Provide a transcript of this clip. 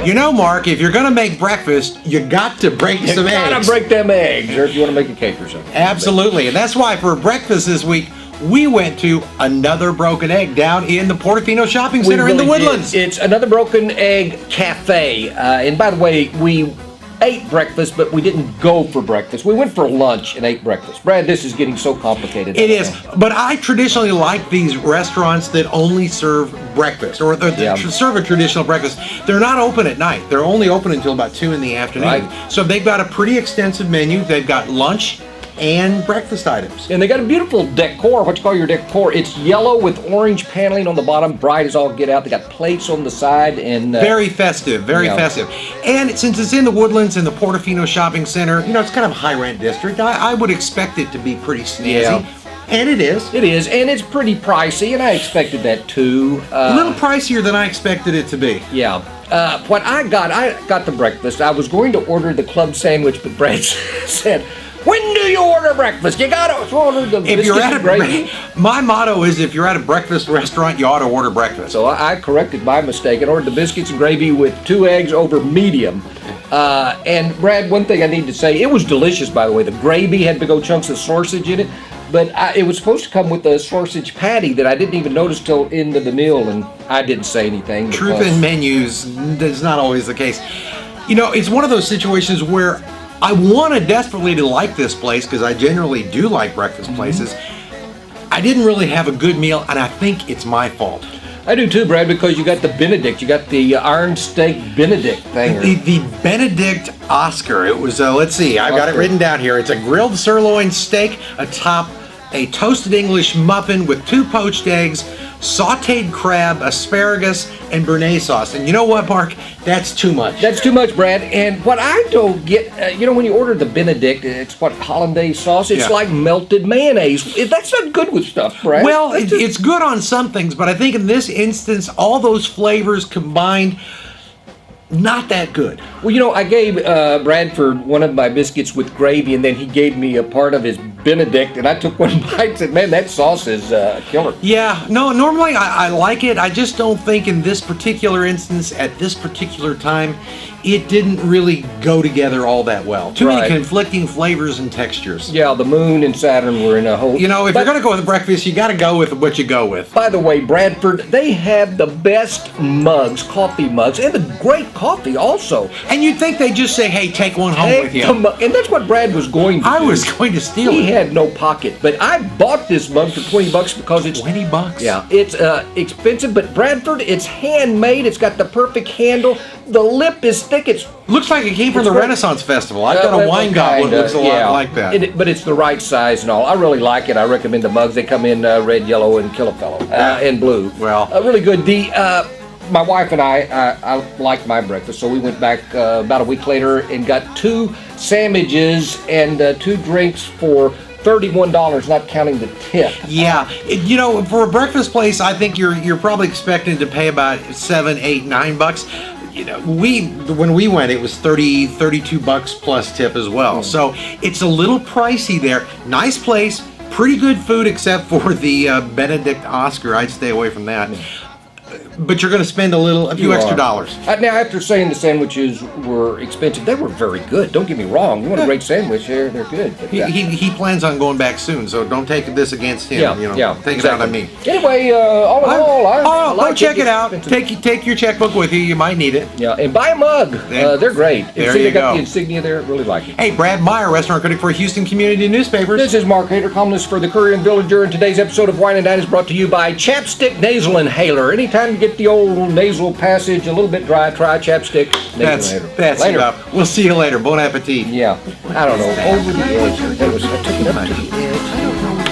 You know, Mark, if you're going to make breakfast, you got to break some eggs. You gotta break them eggs, or if you want to make a cake or something. Absolutely, and that's why for breakfast this week, we went to Another Broken Egg down in the Portofino Shopping Center in the Woodlands. It's Another Broken Egg Cafe. And by the way, we ate breakfast, but we didn't go for breakfast. We went for lunch and ate breakfast. Brad, this is getting so complicated. It is, but I traditionally like these restaurants that only serve breakfast, or serve a traditional breakfast. They're not open at night. They're only open until about 2 in the afternoon. Right. So they've got a pretty extensive menu. They've got lunch and breakfast items. And they got a beautiful decor. What you call your decor? It's yellow with orange paneling on the bottom, bright as all get out. They got plates on the side, and very festive, very festive. And since it's in the Woodlands and the Portofino Shopping Center, you know, it's kind of a high rent district. I would expect it to be pretty snazzy. Yeah. And it is. It is, and it's pretty pricey, and I expected that too. A little pricier than I expected it to be. Yeah. What I got the breakfast. I was going to order the club sandwich, but Brad said, when do you order breakfast? You gotta order the biscuits and gravy. My motto is, if you're at a breakfast restaurant, you ought to order breakfast. So I corrected my mistake and ordered the biscuits and gravy with 2 eggs over medium. And Brad, one thing I need to say, it was delicious, by the way. The gravy had big old chunks of sausage in it, but it was supposed to come with a sausage patty that I didn't even notice till into the meal, and I didn't say anything. Truth in menus is not always the case. You know, it's one of those situations where I wanted desperately to like this place because I generally do like breakfast places. I didn't really have a good meal, and I think it's my fault. I do too, Brad, because you got the Benedict. You got the iron steak Benedict thing. The Benedict Oscar. It was, let's see, I've got it written down here. It's a grilled sirloin steak atop a toasted English muffin with 2 poached eggs, sauteed crab, asparagus, and béarnaise sauce. And you know what, Mark? That's too much. That's too much, Brad. And what I don't get, you know, when you order the Benedict, it's what, hollandaise sauce? It's like melted mayonnaise. That's not good with stuff, Brad. Well, it's good on some things, but I think in this instance, all those flavors combined, not that good. Well, you know, I gave Bradford one of my biscuits with gravy, and then he gave me a part of his Benedict, and I took one bite and said, man, that sauce is killer. Yeah, no, normally I like it. I just don't think in this particular instance, at this particular time, it didn't really go together all that well. Too many conflicting flavors and textures. Yeah, the moon and Saturn were in a whole... You know, if you're going to go with breakfast, you got to go with what you go with. By the way, Bradford, they have the best mugs, coffee mugs, and the great coffee also. And you'd think they'd just say, hey, take one home with you. And that's what Brad was going to do. I was going to steal it. He had no pocket, but I bought this mug for $20 because it's... $20? Yeah, it's expensive, but Bradford, it's handmade. It's got the perfect handle. The lip is thick. It looks like it came from the Renaissance Festival. I've got a wine goblet that looks a lot like that. But it's the right size and all. I really like it. I recommend the mugs. They come in red, yellow, and kill a fellow, and blue. Well, really good. My wife and I liked my breakfast, so we went back about a week later and got 2 sandwiches and 2 drinks for $31, not counting the tip. Yeah, you know, for a breakfast place, I think you're probably expecting to pay about $7, $8, $9. You know, when we went, it was $32 plus tip as well. So it's a little pricey there. Nice place, pretty good food, except for the Benedict Oscar. I'd stay away from that. But you're going to spend a few extra dollars. Now, after saying the sandwiches were expensive, they were very good. Don't get me wrong. You want a great sandwich, they're good. But, he plans on going back soon, so don't take this against him. Take it out on me. Anyway, all in all, I like it. Check it out. Take your checkbook with you. You might need it. Yeah, and buy a mug. They're great. There you go. They got the insignia there. Really like it. Hey, Brad Meyer, restaurant critic for Houston Community Newspapers. This is Mark Hayter, columnist for the Courier and Villager, and today's episode of Wine and Dine is brought to you by Chapstick Nasal Inhaler. Anytime you get the old nasal passage a little bit dry, try Chapstick Nasal Inhaler. That's enough. We'll see you later. Bon appetit. Yeah. I don't know. Over the edge. I took it up to the edge. I don't know.